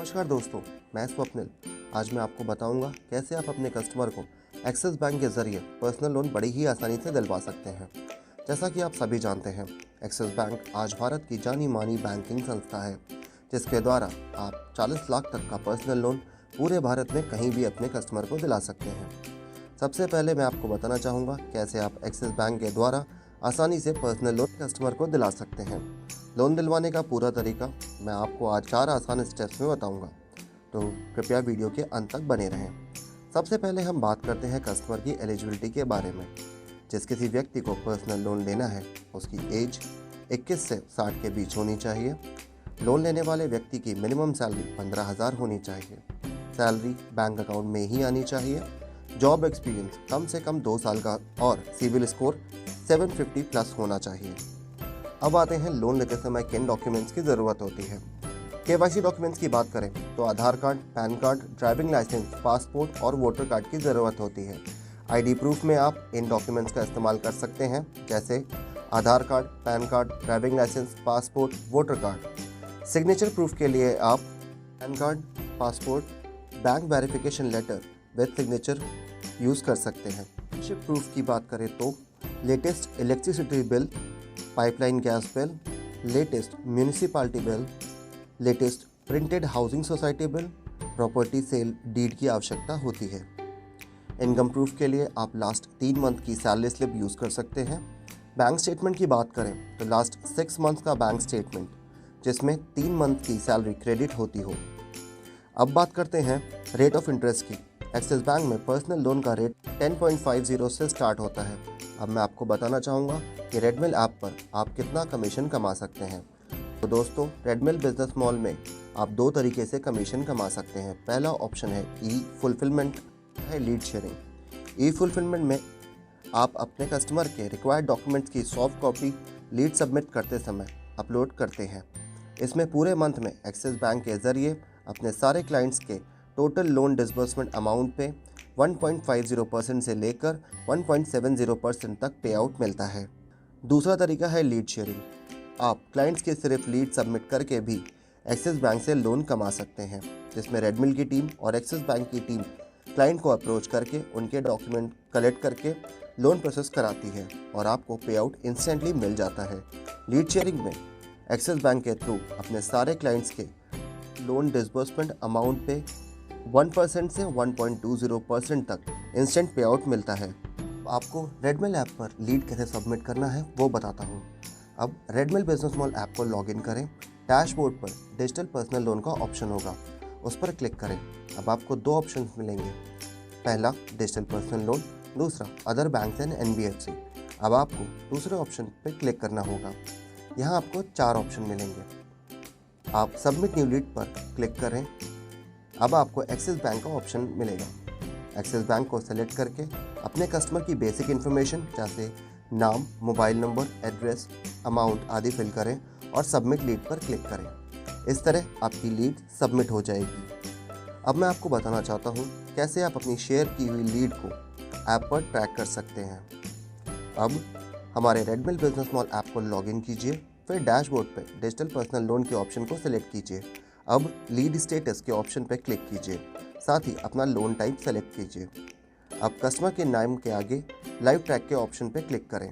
नमस्कार दोस्तों, मैं स्वप्निल। आज मैं आपको बताऊंगा कैसे आप अपने कस्टमर को एक्सिस बैंक के ज़रिए पर्सनल लोन बड़ी ही आसानी से दिलवा सकते हैं। जैसा कि आप सभी जानते हैं, एक्सिस बैंक आज भारत की जानी मानी बैंकिंग संस्था है, जिसके द्वारा आप 40 लाख तक का पर्सनल लोन पूरे भारत में कहीं भी अपने कस्टमर को दिला सकते हैं। सबसे पहले मैं आपको बताना चाहूँगा कैसे आप एक्सिस बैंक के द्वारा आसानी से पर्सनल लोन कस्टमर को दिला सकते हैं। लोन दिलवाने का पूरा तरीका मैं आपको आज 4 आसान स्टेप्स में बताऊंगा, तो कृपया वीडियो के अंत तक बने रहें। सबसे पहले हम बात करते हैं कस्टमर की एलिजिबिलिटी के बारे में। जिस किसी व्यक्ति को पर्सनल लोन लेना है, उसकी एज 21 से 60 के बीच होनी चाहिए। लोन लेने वाले व्यक्ति की मिनिमम सैलरी 15,000 होनी चाहिए। सैलरी बैंक अकाउंट में ही आनी चाहिए। जॉब एक्सपीरियंस कम से कम 2 साल का और सिविल स्कोर 750 प्लस होना चाहिए। अब आते हैं लोन लेते समय किन डॉक्यूमेंट्स की ज़रूरत होती है। केवाईसी डॉक्यूमेंट्स की बात करें तो Aadhaar card, PAN card, driving licence, passport और वोटर कार्ड की ज़रूरत होती है। आईडी प्रूफ में आप इन डॉक्यूमेंट्स का इस्तेमाल कर सकते हैं, जैसे Aadhaar card, PAN card, driving licence, passport, voter card. Signature proof के लिए आप PAN card, passport, bank verification letter with signature use कर सकते हैं। शिप प्रूफ की बात करें तो latest electricity bill, pipeline gas bill, latest municipality bill, latest printed housing society bill, property sale deed की आवश्यकता होती है। इनकम प्रूफ के लिए आप लास्ट 3 मंथ की सैलरी स्लिप यूज़ कर सकते हैं। बैंक स्टेटमेंट की बात करें तो लास्ट 6 मंथ का बैंक स्टेटमेंट, जिसमें 3 मंथ की सैलरी क्रेडिट होती हो। अब बात करते हैं रेट ऑफ इंटरेस्ट की। एक्सिस बैंक में पर्सनल लोन का रेट 10.50 से स्टार्ट होता है। अब मैं आपको बताना चाहूँगा कि रेडमिल ऐप पर आप कितना कमीशन कमा सकते हैं। तो दोस्तों, रेडमिल बिजनेस मॉल में आप 2 तरीके से कमीशन कमा सकते हैं। पहला ऑप्शन है ई फुलफिलमेंट, है लीड शेयरिंग। ई फुलफिलमेंट में आप अपने कस्टमर के रिक्वायर्ड डॉक्यूमेंट्स की सॉफ्ट कॉपी लीड सबमिट करते समय अपलोड करते हैं। इसमें पूरे मंथ में एक्सिस बैंक के ज़रिए अपने सारे क्लाइंट्स के टोटल लोन डिसबर्समेंट अमाउंट पे 1.50% से लेकर 1.70% तक पे आउट मिलता है। दूसरा तरीका है लीड शेयरिंग। आप क्लाइंट्स के सिर्फ लीड सबमिट करके भी एक्सिस बैंक से लोन कमा सकते हैं, जिसमें रेडमिल की टीम और एक्सिस बैंक की टीम क्लाइंट को अप्रोच करके उनके डॉक्यूमेंट कलेक्ट करके लोन प्रोसेस कराती है और आपको पे आउट इंस्टेंटली मिल जाता है। लीड शेयरिंग में एक्सिस बैंक के थ्रू अपने सारे क्लाइंट्स के लोन डिसबर्समेंट अमाउंट पे 1% से 1.20% तक इंस्टेंट पे आउट मिलता है। आपको रेडमिल ऐप पर लीड कैसे सबमिट करना है वो बताता हूँ। अब रेडमिल बिजनेस मॉल ऐप को लॉगिन करें। डैशबोर्ड पर डिजिटल पर्सनल लोन का ऑप्शन होगा, उस पर क्लिक करें। अब आपको 2 ऑप्शन मिलेंगे, पहला डिजिटल पर्सनल लोन, दूसरा अदर बैंक एंड NBFC। अब आपको दूसरे ऑप्शन पर क्लिक करना होगा। यहाँ आपको 4 ऑप्शन मिलेंगे। आप सबमिट न्यू लीड पर क्लिक करें। अब आपको एक्सिस बैंक का ऑप्शन मिलेगा। एक्सिस बैंक को सेलेक्ट करके अपने कस्टमर की बेसिक इन्फॉर्मेशन जैसे नाम, मोबाइल नंबर, एड्रेस, अमाउंट आदि फिल करें और सबमिट लीड पर क्लिक करें। इस तरह आपकी लीड सबमिट हो जाएगी। अब मैं आपको बताना चाहता हूँ कैसे आप अपनी शेयर की हुई लीड को ऐप पर ट्रैक कर सकते हैं। अब हमारे रेडमिल बिजनेस मॉल ऐप को लॉगिन कीजिए, फिर डैशबोर्ड पर डिजिटल पर्सनल लोन के ऑप्शन को सिलेक्ट कीजिए। अब लीड स्टेटस के ऑप्शन पर क्लिक कीजिए, साथ ही अपना लोन टाइप सेलेक्ट कीजिए। अब कस्टमर के नाम के आगे लाइव ट्रैक के ऑप्शन पर क्लिक करें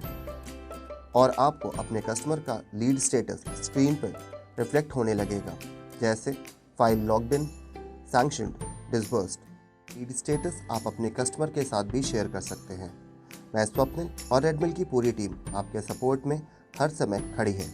और आपको अपने कस्टमर का लीड स्टेटस स्क्रीन पर रिफ्लेक्ट होने लगेगा, जैसे file logged in, sanctioned, disbursed. Lead status आप अपने कस्टमर के साथ भी शेयर कर सकते हैं। मैं स्वप्निल और रेडमिल की पूरी टीम आपके सपोर्ट में हर समय खड़ी है।